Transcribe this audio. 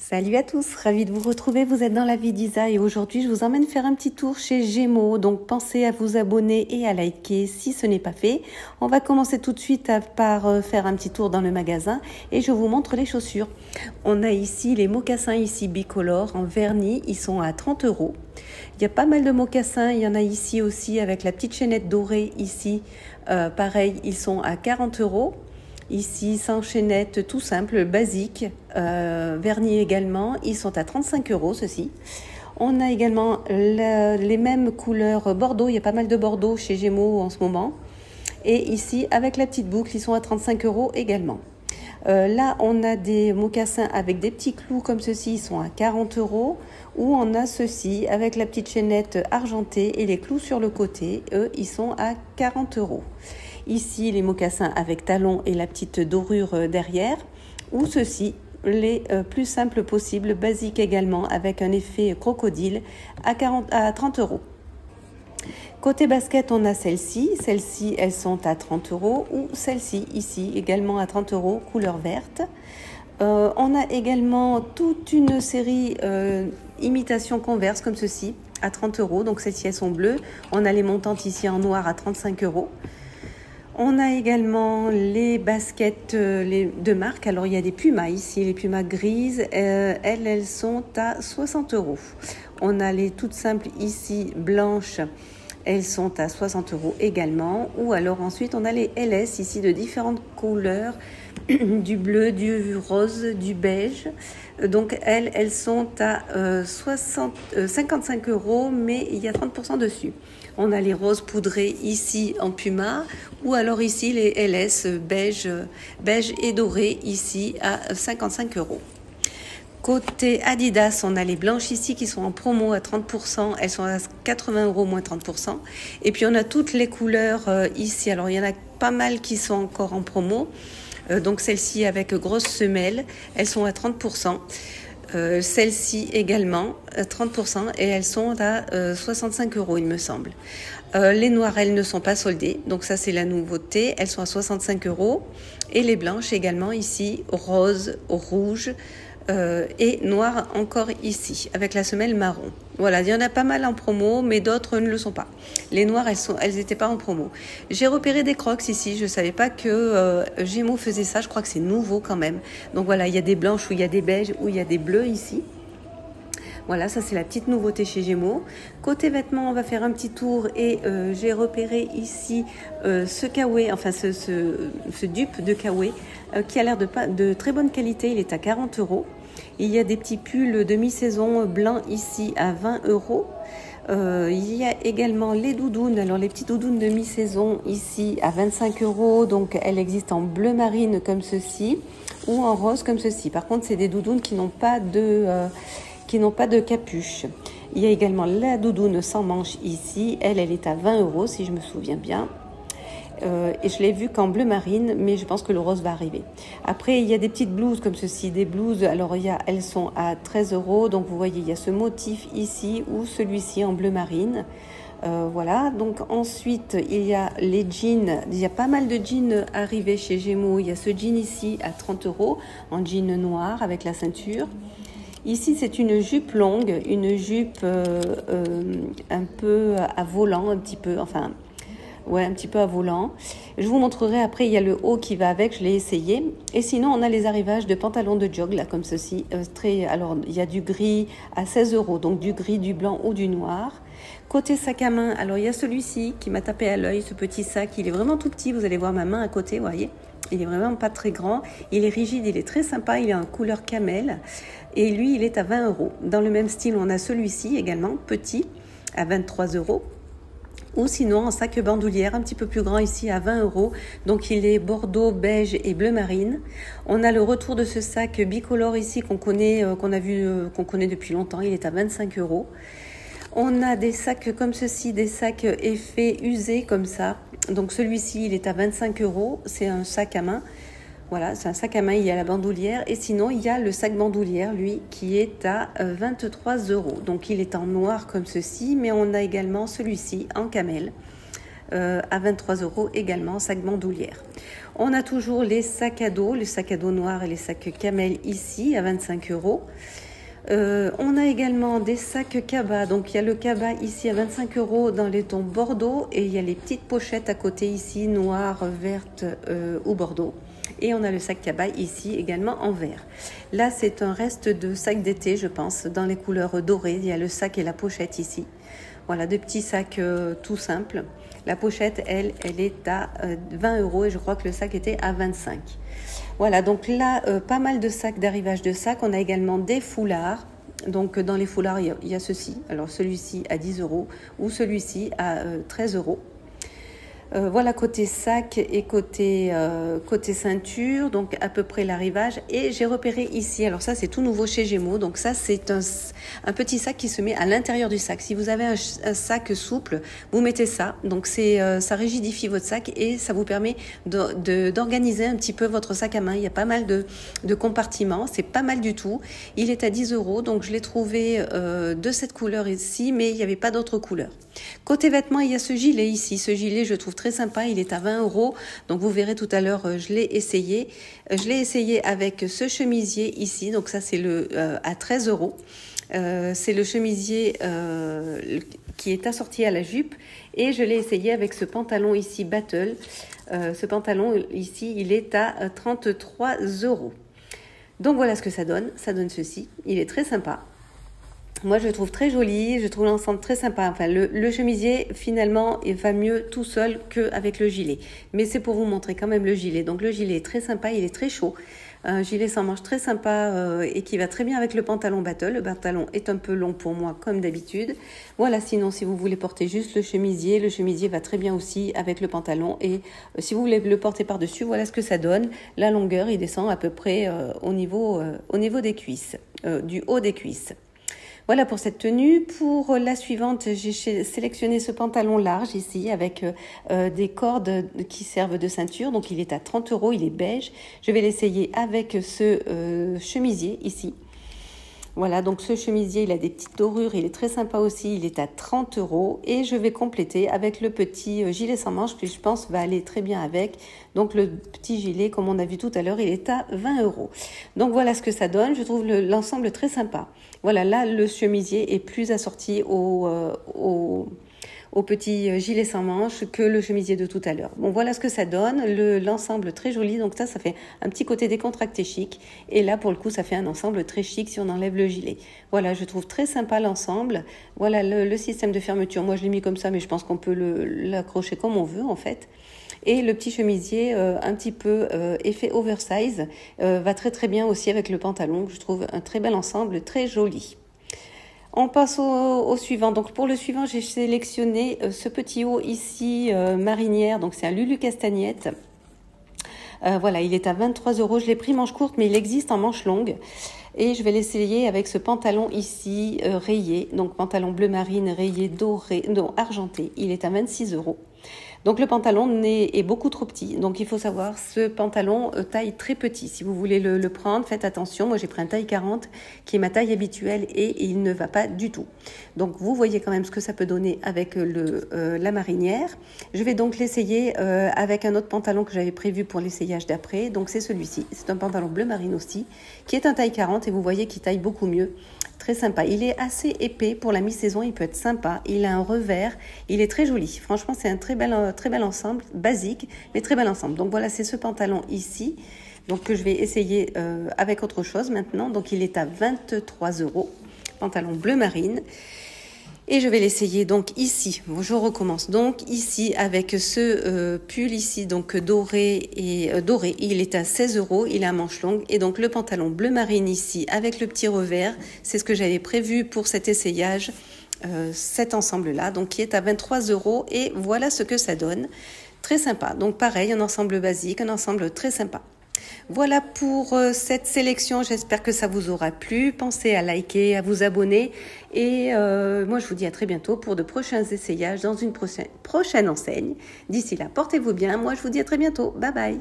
Salut à tous, ravie de vous retrouver, vous êtes dans la vie d'Isa et aujourd'hui je vous emmène faire un petit tour chez Gémeaux, donc pensez à vous abonner et à liker si ce n'est pas fait. On va commencer tout de suite par faire un petit tour dans le magasin et je vous montre les chaussures. On a ici les mocassins ici bicolores en vernis, ils sont à 30 €. Il y a pas mal de mocassins, il y en a ici aussi avec la petite chaînette dorée ici, pareil ils sont à 40 €. Ici, sans chaînette, tout simple, basique, vernis également, ils sont à 35 € ceux-ci. On a également les mêmes couleurs bordeaux, il y a pas mal de bordeaux chez Gémeaux en ce moment. Et ici, avec la petite boucle, ils sont à 35 € également. Là, on a des mocassins avec des petits clous comme ceci, ils sont à 40 €. Ou on a ceux-ci avec la petite chaînette argentée et les clous sur le côté, eux, ils sont à 40 €. Ici, les mocassins avec talons et la petite dorure derrière. Ou ceux-ci, les plus simples possibles, basiques également, avec un effet crocodile à 30 €. Côté basket, on a celles-ci. Celles-ci, elles sont à 30 € ou celles-ci, ici, également à 30 € couleur verte. On a également toute une série imitation Converse comme ceci à 30 €. Donc celles-ci, elles sont bleues. On a les montantes ici en noir à 35 €. On a également les baskets de marque. Alors, il y a des Pumas ici, les Pumas grises. Elles sont à 60 €. On a les toutes simples ici, blanches. Elles sont à 60 € également. Ou alors ensuite, on a les LS ici de différentes couleurs. Du bleu, du rose, du beige. Donc, elles sont à 55 €, mais il y a 30% dessus. On a les roses poudrées ici en Puma, ou alors ici les LS beige et doré ici à 55 €. Côté Adidas, on a les blanches ici qui sont en promo à 30%, elles sont à 80 € moins 30%. Et puis on a toutes les couleurs ici, alors il y en a pas mal qui sont encore en promo. Donc celles-ci avec grosses semelles, elles sont à 30%. Celles-ci également, 30%, et elles sont à 65 € il me semble. Les noires, elles ne sont pas soldées, donc ça c'est la nouveauté, elles sont à 65 €. Et les blanches également ici, rose, rouge et noir encore ici, avec la semelle marron. Voilà, il y en a pas mal en promo, mais d'autres ne le sont pas. Les noires, elles n'étaient pas en promo. J'ai repéré des crocs ici, je ne savais pas que Gémeaux faisait ça, je crois que c'est nouveau quand même. Donc voilà, il y a des blanches, ou il y a des beiges, ou il y a des bleus ici. Voilà, ça c'est la petite nouveauté chez Gémeaux. Côté vêtements, on va faire un petit tour et j'ai repéré ici ce kawaii, enfin ce dupe de kawaii qui a l'air de très bonne qualité, il est à 40 €. Il y a des petits pulls de mi-saison blancs ici à 20 €. Il y a également les doudounes, alors les petites doudounes de mi-saison ici à 25 €, donc elles existent en bleu marine comme ceci ou en rose comme ceci. Par contre, c'est des doudounes qui n'ont pas de capuche. Il y a également la doudoune sans manche ici, elle est à 20 € si je me souviens bien. Et je l'ai vu qu'en bleu marine, mais je pense que le rose va arriver. Après, il y a des petites blouses comme ceci, des blouses, alors elles sont à 13 €, donc vous voyez, il y a ce motif ici ou celui-ci en bleu marine. Voilà, donc ensuite, il y a les jeans, il y a pas mal de jeans arrivés chez Gémeaux. Il y a ce jean ici à 30 € en jean noir avec la ceinture. Ici, c'est une jupe longue, une jupe un peu à volant, un petit peu, enfin... Ouais, un petit peu à volant. Je vous montrerai après, il y a le haut qui va avec, je l'ai essayé. Et sinon, on a les arrivages de pantalons de jog, là, comme ceci. Alors, il y a du gris à 16 €, donc du gris, du blanc ou du noir. Côté sac à main, alors il y a celui-ci qui m'a tapé à l'œil, ce petit sac. Il est vraiment tout petit, vous allez voir ma main à côté, vous voyez. Il est vraiment pas très grand. Il est rigide, il est très sympa, il est en couleur camel. Et lui, il est à 20 €. Dans le même style, on a celui-ci également, petit, à 23 €. Ou sinon en sac bandoulière un petit peu plus grand ici à 20 €. Donc il est bordeaux, beige et bleu marine. On a le retour de ce sac bicolore ici qu'on connaît depuis longtemps. Il est à 25 €. On a des sacs comme ceci, des sacs effets usés comme ça. Donc celui-ci il est à 25 €. C'est un sac à main. Voilà, c'est un sac à main, il y a la bandoulière. Et sinon, il y a le sac bandoulière, lui, qui est à 23 €. Donc, il est en noir comme ceci, mais on a également celui-ci en camel. à 23 € également, sac bandoulière. On a toujours les sacs à dos noirs et les sacs camel ici à 25 €. On a également des sacs cabas, donc il y a le cabas ici à 25 € dans les tons bordeaux et il y a les petites pochettes à côté ici, noire, verte ou bordeaux. Et on a le sac cabas ici également en vert. Là c'est un reste de sac d'été je pense, dans les couleurs dorées, il y a le sac et la pochette ici. Voilà, deux petits sacs tout simples. La pochette, elle est à 20 € et je crois que le sac était à 25 €. Voilà, donc là, pas mal de sacs, d'arrivage de sacs. On a également des foulards. Donc dans les foulards, il y a ceci. Alors celui-ci à 10 € ou celui-ci à 13 €. Voilà côté sac et côté ceinture, donc à peu près l'arrivage. Et j'ai repéré ici, alors ça c'est tout nouveau chez Gémeaux, donc ça c'est un petit sac qui se met à l'intérieur du sac. Si vous avez un sac souple, vous mettez ça, donc ça rigidifie votre sac et ça vous permet d'organiser un petit peu votre sac à main. Il y a pas mal de compartiments, c'est pas mal du tout. Il est à 10 €, donc je l'ai trouvé de cette couleur ici, mais il n'y avait pas d'autres couleurs. Côté vêtements, il y a ce gilet ici. Ce gilet, je trouve très sympa. Il est à 20 €. Donc, vous verrez tout à l'heure, je l'ai essayé. Je l'ai essayé avec ce chemisier ici. Donc, ça, c'est à 13 €. C'est le chemisier qui est assorti à la jupe. Et je l'ai essayé avec ce pantalon ici, Battle. Ce pantalon ici, il est à 33 €. Donc, voilà ce que ça donne. Ça donne ceci. Il est très sympa. Moi, je le trouve très joli, je trouve l'ensemble très sympa. Enfin, le chemisier, finalement, il va mieux tout seul qu'avec le gilet. Mais c'est pour vous montrer quand même le gilet. Donc, le gilet est très sympa, il est très chaud. Un gilet sans manches très sympa et qui va très bien avec le pantalon Battle. Le pantalon est un peu long pour moi, comme d'habitude. Voilà, sinon, si vous voulez porter juste le chemisier va très bien aussi avec le pantalon. Et si vous voulez le porter par-dessus, voilà ce que ça donne. La longueur, il descend à peu près au niveau des cuisses, du haut des cuisses. Voilà pour cette tenue. Pour la suivante, j'ai sélectionné ce pantalon large ici avec des cordes qui servent de ceinture. Donc il est à 30 €, il est beige. Je vais l'essayer avec ce chemisier ici. Voilà, donc ce chemisier, il a des petites dorures, il est très sympa aussi, il est à 30 € et je vais compléter avec le petit gilet sans manches qui, je pense, va aller très bien avec. Donc le petit gilet, comme on a vu tout à l'heure, il est à 20 €. Donc voilà ce que ça donne, je trouve l'ensemble très sympa. Voilà, là, le chemisier est plus assorti au petit gilet sans manches que le chemisier de tout à l'heure. Bon, voilà ce que ça donne, l'ensemble très joli, donc ça fait un petit côté décontracté chic, et là pour le coup ça fait un ensemble très chic si on enlève le gilet. Voilà, je trouve très sympa l'ensemble. Voilà le système de fermeture, moi je l'ai mis comme ça, mais je pense qu'on peut l'accrocher comme on veut en fait. Et le petit chemisier un petit peu effet oversize va très très bien aussi avec le pantalon, je trouve un très bel ensemble, très joli. On passe au suivant. Donc pour le suivant, j'ai sélectionné ce petit haut ici, marinière. Donc c'est un Lulu Castagnette. Voilà, il est à 23 €. Je l'ai pris manche courte, mais il existe en manche longue. Et je vais l'essayer avec ce pantalon ici, rayé. Donc pantalon bleu marine, rayé, doré, non, argenté. Il est à 26 €. Donc le pantalon est beaucoup trop petit. Donc il faut savoir, ce pantalon taille très petit. Si vous voulez le prendre, faites attention. Moi j'ai pris un taille 40 qui est ma taille habituelle et il ne va pas du tout. Donc vous voyez quand même ce que ça peut donner avec la marinière. Je vais donc l'essayer avec un autre pantalon que j'avais prévu pour l'essayage d'après. Donc c'est celui-ci. C'est un pantalon bleu marine aussi qui est un taille 40 et vous voyez qu'il taille beaucoup mieux. Très sympa. Il est assez épais pour la mi-saison, il peut être sympa. Il a un revers, il est très joli. Franchement, c'est un très bel ensemble, basique, mais très bel ensemble. Donc voilà, c'est ce pantalon ici, donc que je vais essayer avec autre chose maintenant. Donc il est à 23 €, pantalon bleu marine. Et je vais l'essayer donc ici. Bon, je recommence donc ici avec ce pull ici donc doré et doré. Il est à 16 €. Il a manche longue et donc le pantalon bleu marine ici avec le petit revers. C'est ce que j'avais prévu pour cet essayage, cet ensemble là. Donc qui est à 23 € et voilà ce que ça donne. Très sympa. Donc pareil, un ensemble basique, un ensemble très sympa. Voilà pour cette sélection, j'espère que ça vous aura plu. Pensez à liker, à vous abonner et moi je vous dis à très bientôt pour de prochains essayages dans une prochaine enseigne. D'ici là, portez-vous bien, moi je vous dis à très bientôt, bye bye.